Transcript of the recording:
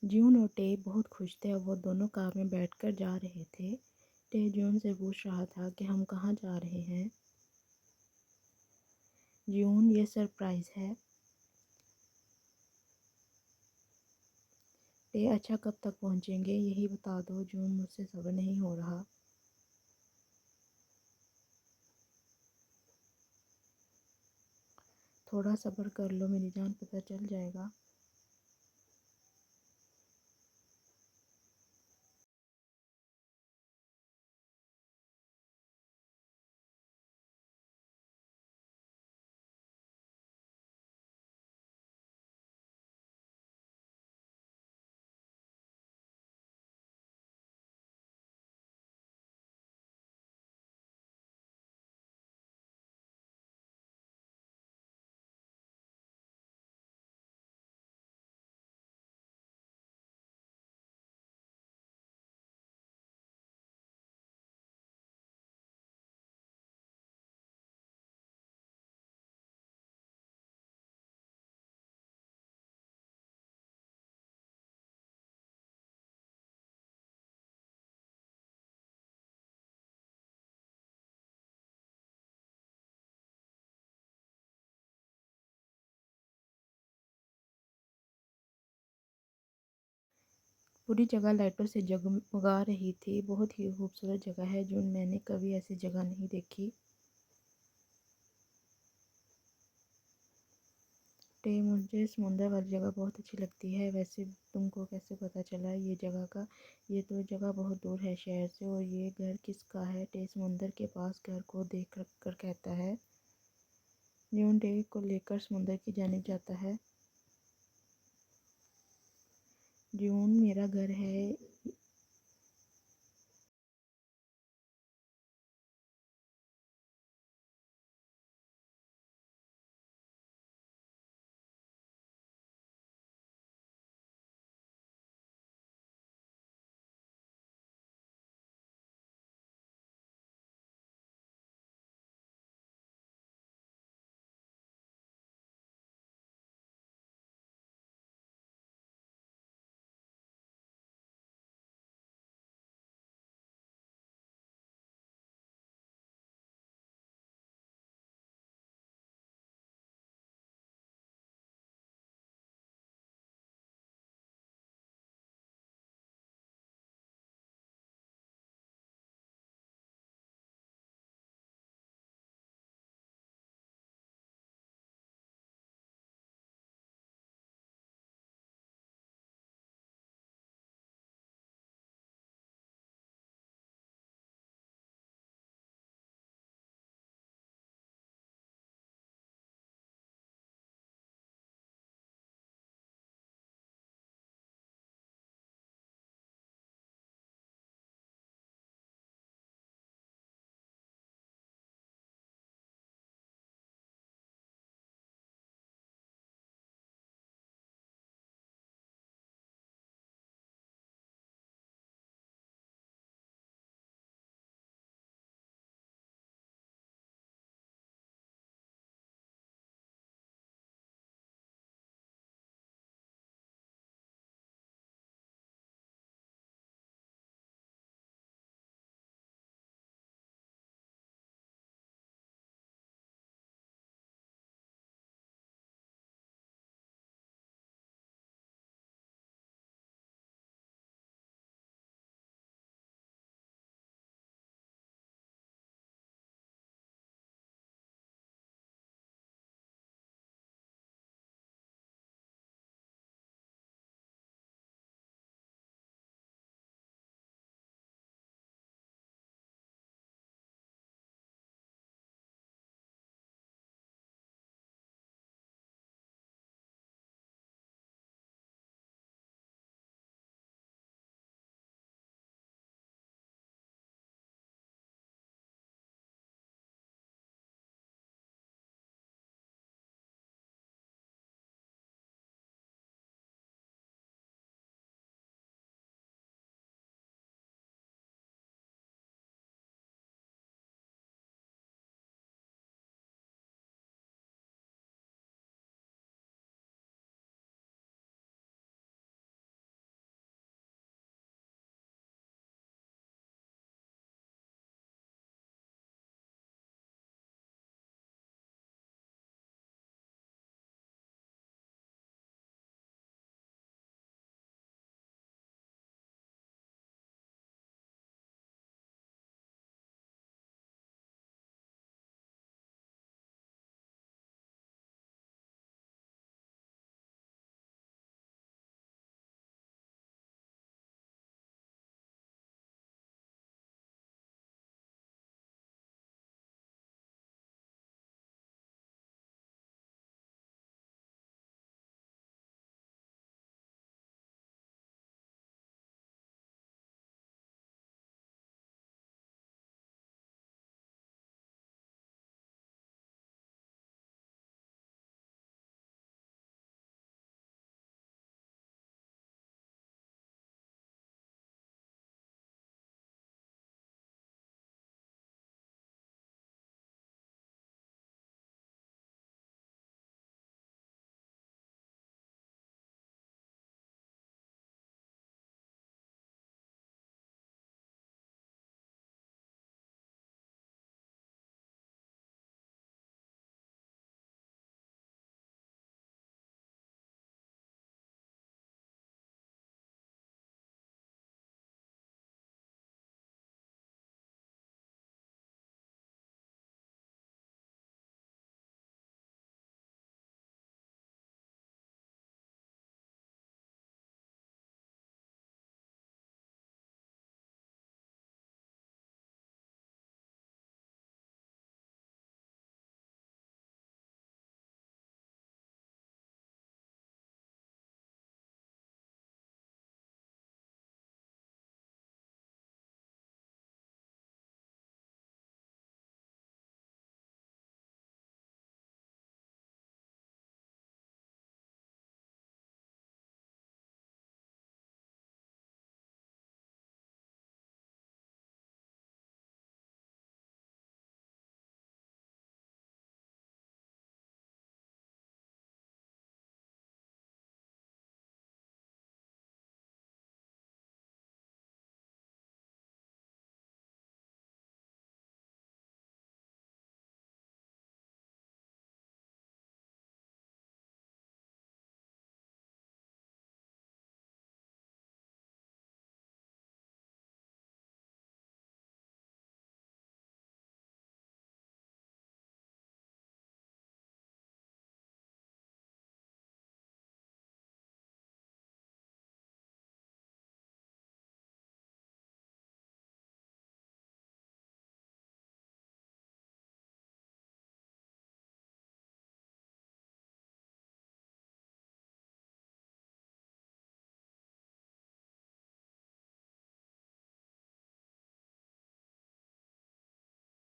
जून और टे बहुत खुश थे और वो दोनों कार में बैठकर जा रहे थे। टे जून से पूछ रहा था कि हम कहाँ जा रहे हैं। जून, ये सरप्राइज़ है। टे, अच्छा कब तक पहुँचेंगे, यही बता दो। जून, मुझसे सब्र नहीं हो रहा। थोड़ा सब्र कर लो मेरी जान, पता चल जाएगा। पूरी जगह लाइटों से जगमगा रही थी। बहुत ही खूबसूरत जगह है जून, मैंने कभी ऐसी जगह नहीं देखी। टे, मुझे समुंदर वाली जगह बहुत अच्छी लगती है। वैसे तुमको कैसे पता चला ये जगह का? ये तो जगह बहुत दूर है शहर से। और ये घर किसका है? टे समुंदर के पास घर को देख कर कहता है। जून टे को लेकर समुंदर की जानिब जाता है। जून, मेरा घर है